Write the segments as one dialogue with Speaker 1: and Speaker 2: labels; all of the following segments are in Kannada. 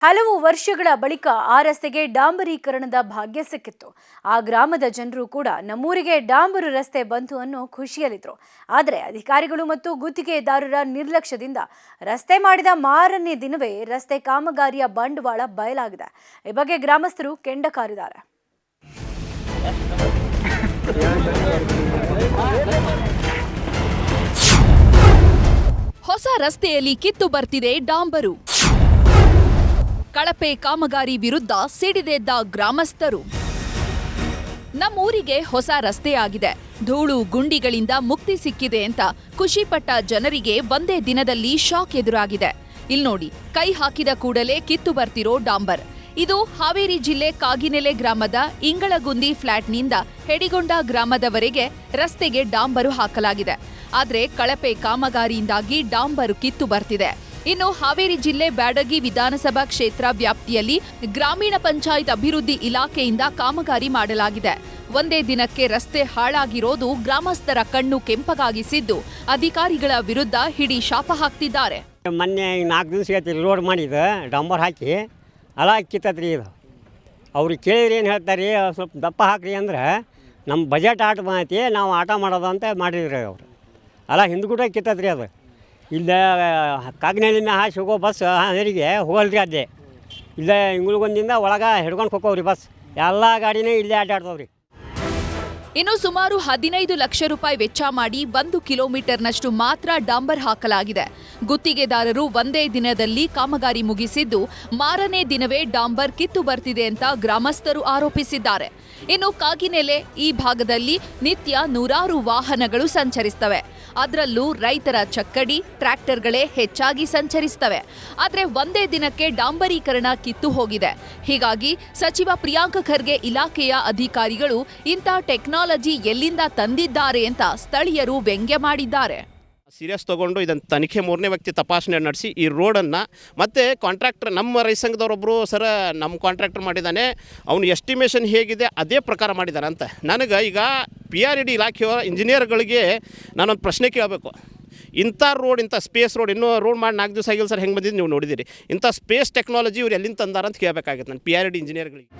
Speaker 1: ಹಲವು ವರ್ಷಗಳ ಬಳಿಕ ಆ ರಸ್ತೆಗೆ ಡಾಂಬರೀಕರಣದ ಭಾಗ್ಯ ಸಿಕ್ಕಿತ್ತು. ಆ ಗ್ರಾಮದ ಜನರು ಕೂಡ ನಮ್ಮೂರಿಗೆ ಡಾಂಬರು ರಸ್ತೆ ಬಂತು ಅನ್ನೋ ಖುಷಿಯಲ್ಲಿದ್ರು. ಆದರೆ ಅಧಿಕಾರಿಗಳು ಮತ್ತು ಗುತ್ತಿಗೆದಾರರ ನಿರ್ಲಕ್ಷ್ಯದಿಂದ ರಸ್ತೆ ಮಾಡಿದ ಮಾರನೇ ದಿನವೇ ರಸ್ತೆ ಕಾಮಗಾರಿಯ ಬಂಡವಾಳ ಬಯಲಾಗಿದೆ. ಈ ಬಗ್ಗೆ ಗ್ರಾಮಸ್ಥರು ಕೆಂಡ ಕಾರಿದ್ದಾರೆ.
Speaker 2: ಹೊಸ ರಸ್ತೆಯಲ್ಲಿ ಕಿತ್ತು ಬರ್ತಿದೆ ಡಾಂಬರು. ಕಳಪೆ ಕಾಮಗಾರಿ ವಿರುದ್ಧ ಸಿಡಿದೆದ್ದ ಗ್ರಾಮಸ್ಥರು. ನಮ್ಮೂರಿಗೆ ಹೊಸ ರಸ್ತೆಯಾಗಿದೆ, ಧೂಳು ಗುಂಡಿಗಳಿಂದ ಮುಕ್ತಿ ಸಿಕ್ಕಿದೆ ಅಂತ ಖುಷಿಪಟ್ಟ ಜನರಿಗೆ ಒಂದೇ ದಿನದಲ್ಲಿ ಶಾಕ್ ಎದುರಾಗಿದೆ. ಇಲ್ನೋಡಿ, ಕೈ ಹಾಕಿದ ಕೂಡಲೇ ಕಿತ್ತು ಬರ್ತಿರೋ ಡಾಂಬರ್. ಇದು ಹಾವೇರಿ ಜಿಲ್ಲೆ ಕಾಗಿನೆಲೆ ಗ್ರಾಮದ ಇಂಗಳಗುಂದಿ ಫ್ಲಾಟ್ನಿಂದ ಹೆಡಿಗೊಂಡ ಗ್ರಾಮದವರೆಗೆ ರಸ್ತೆಗೆ ಡಾಂಬರು ಹಾಕಲಾಗಿದೆ. ಆದರೆ ಕಳಪೆ ಕಾಮಗಾರಿಯಿಂದಾಗಿ ಡಾಂಬರು ಕಿತ್ತು ಬರ್ತಿದೆ. ಇನ್ನು ಹಾವೇರಿ ಜಿಲ್ಲೆ ಬ್ಯಾಡಗಿ ವಿಧಾನಸಭಾ ಕ್ಷೇತ್ರ ವ್ಯಾಪ್ತಿಯಲ್ಲಿ ಗ್ರಾಮೀಣ ಪಂಚಾಯತ್ ಅಭಿವೃದ್ಧಿ ಇಲಾಖೆಯಿಂದ ಕಾಮಗಾರಿ ಮಾಡಲಾಗಿದೆ. ಒಂದೇ ದಿನಕ್ಕೆ ರಸ್ತೆ ಹಾಳಾಗಿರೋದು ಗ್ರಾಮಸ್ಥರ ಕಣ್ಣು ಕೆಂಪಗಾಗಿಸಿದ್ದು ಅಧಿಕಾರಿಗಳ ವಿರುದ್ಧ ಹಿಡಿ ಶಾಪ ಹಾಕ್ತಿದ್ದಾರೆ.
Speaker 3: ಮೊನ್ನೆ 4 ದಿವಸ ರೋಡ್ ಮಾಡಿದ ಡಾಂಬರ್ ಹಾಕಿ ಅಲ ಕಿತ್ತತ್ರಿ. ಇದು ಅವ್ರಿಗೆ ಕೇಳಿದ್ರೆ ಏನು ಹೇಳ್ತಾರೆ, ಸ್ವಲ್ಪ ದಪ್ಪ ಹಾಕ್ರಿ ಅಂದ್ರೆ ನಮ್ಮ ಬಜೆಟ್ ಆಟ ಮಾತಿ ನಾವು ಆಟ ಮಾಡೋದು ಅಂತ ಮಾಡಿದ್ರಿ ಅವರು. ಅಲ್ಲ ಹಿಂದ್ಗೂಟ ಕಿತ್ತತ್ರಿ. ಅದು ಇಲ್ಲೇ ಕಾಗಿನೆಲೆಯಿಂದ ಹಾಸಿ ಹೋಗೋ ಬಸ್ ಹಾವೇರಿಗೆ ಹೋಗಲ್ರಿ. ಅದೇ ಇಲ್ಲೇ ಇಂಗುಳಗೊಂದಿಂದ ಒಳಗೆ ಹಿಡ್ಕೊಂಡು ಹೋಗೋವ್ರಿ ಬಸ್. ಎಲ್ಲ ಗಾಡಿನೇ ಇಲ್ಲೇ ಅಡ್ಡಾಡ್ತಾವ್ರಿ.
Speaker 2: ಇನ್ನು ಸುಮಾರು 15 ಲಕ್ಷ ರೂಪಾಯಿ ವೆಚ್ಚ ಮಾಡಿ 1 ಕಿಲೋಮೀಟರ್ನಷ್ಟು ಮಾತ್ರ ಡಾಂಬರ್ ಹಾಕಲಾಗಿದೆ. ಗುತ್ತಿಗೆದಾರರು ಒಂದೇ ದಿನದಲ್ಲಿ ಕಾಮಗಾರಿ ಮುಗಿಸಿದ್ದು ಮಾರನೇ ದಿನವೇ ಡಾಂಬರ್ ಕಿತ್ತು ಬರ್ತಿದೆ ಅಂತ ಗ್ರಾಮಸ್ಥರು ಆರೋಪಿಸಿದ್ದಾರೆ. ಇನ್ನು ಕಾಗಿನೆಲೆ ಈ ಭಾಗದಲ್ಲಿ ನಿತ್ಯ ನೂರಾರು ವಾಹನಗಳು ಸಂಚರಿಸ್ತವೆ. ಅದರಲ್ಲೂ ರೈತರ ಚಕ್ಕಡಿ, ಟ್ರ್ಯಾಕ್ಟರ್ಗಳೇ ಹೆಚ್ಚಾಗಿ ಸಂಚರಿಸ್ತವೆ. ಆದರೆ ಒಂದೇ ದಿನಕ್ಕೆ ಡಾಂಬರೀಕರಣ ಕಿತ್ತು ಹೋಗಿದೆ. ಹೀಗಾಗಿ ಸಚಿವ ಪ್ರಿಯಾಂಕ್ ಖರ್ಗೆ ಇಲಾಖೆಯ ಅಧಿಕಾರಿಗಳು ಇಂಥ ಟೆಕ್ನಾಲಜಿ ಎಲ್ಲಿಂದ ತಂದಿದ್ದಾರೆ ಅಂತ ಸ್ಥಳೀಯರು ವ್ಯಂಗ್ಯ ಮಾಡಿದ್ದಾರೆ.
Speaker 4: ಸೀರಿಯಸ್ ತೊಗೊಂಡು ಇದನ್ನು ತನಿಖೆ 3ನೇ ವ್ಯಕ್ತಿ ತಪಾಸಣೆ ನಡೆಸಿ ಈ ರೋಡನ್ನು ಮತ್ತು ಕಾಂಟ್ರಾಕ್ಟರ್ ನಮ್ಮ ರೈತ ಸಂಘದವರೊಬ್ಬರು ಸರ ನಮ್ಮ ಕಾಂಟ್ರಾಕ್ಟರ್ ಮಾಡಿದ್ದಾನೆ, ಅವನು ಎಸ್ಟಿಮೇಷನ್ ಹೇಗಿದೆ ಅದೇ ಪ್ರಕಾರ ಮಾಡಿದ್ದಾನೆ ಅಂತ. ನನಗೆ ಈಗ PRED ಇಲಾಖೆಯ ಇಂಜಿನಿಯರ್ಗಳಿಗೆ ನಾನೊಂದು ಪ್ರಶ್ನೆ ಕೇಳಬೇಕು. ಇಂಥ ರೋಡ್, ಇಂಥ ಸ್ಪೇಸ್ ರೋಡ್, ಇನ್ನೂ ರೋಡ್ ಮಾಡಿ 4 ದಿವಸ ಆಗಿಲ್ಲ ಸರ್, ಹೆಂಗೆ ಬಂದಿದ್ದು ನೀವು ನೋಡಿದ್ದೀರಿ. ಇಂಥ ಸ್ಪೇಸ್ ಟೆಕ್ನಾಲಜಿ ಇವ್ರು ಎಲ್ಲಿಂದ ತಂದಾರ ಅಂತ ಕೇಳಬೇಕಾಗಿತ್ತು ನಾನು PRED ಇಂಜಿನಿಯರ್ಗಳಿಗೆ.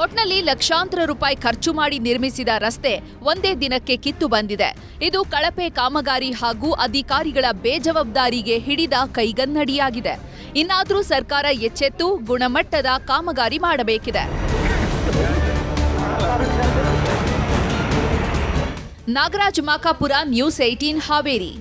Speaker 2: ಒಟ್ನಲ್ಲಿ ಲಕ್ಷಾಂತರ ರೂಪಾಯಿ ಖರ್ಚು ಮಾಡಿ ನಿರ್ಮಿಸಿದ ರಸ್ತೆ ಒಂದೇ ದಿನಕ್ಕೆ ಕಿತ್ತು ಬಂದಿದೆ. ಇದು ಕಳಪೆ ಕಾಮಗಾರಿ ಹಾಗೂ ಅಧಿಕಾರಿಗಳ ಬೇಜವಾಬ್ದಾರಿಗೆ ಹಿಡಿದ ಕೈಗನ್ನಡಿಯಾಗಿದೆ. ಇನ್ನಾದರೂ ಸರ್ಕಾರ ಎಚ್ಚೆತ್ತು ಗುಣಮಟ್ಟದ ಕಾಮಗಾರಿ ಮಾಡಬೇಕಿದೆ. ನಾಗರಾಜ್ ಮಾಕಾಪುರ, ನ್ಯೂಸ್ 18 ಹಾವೇರಿ.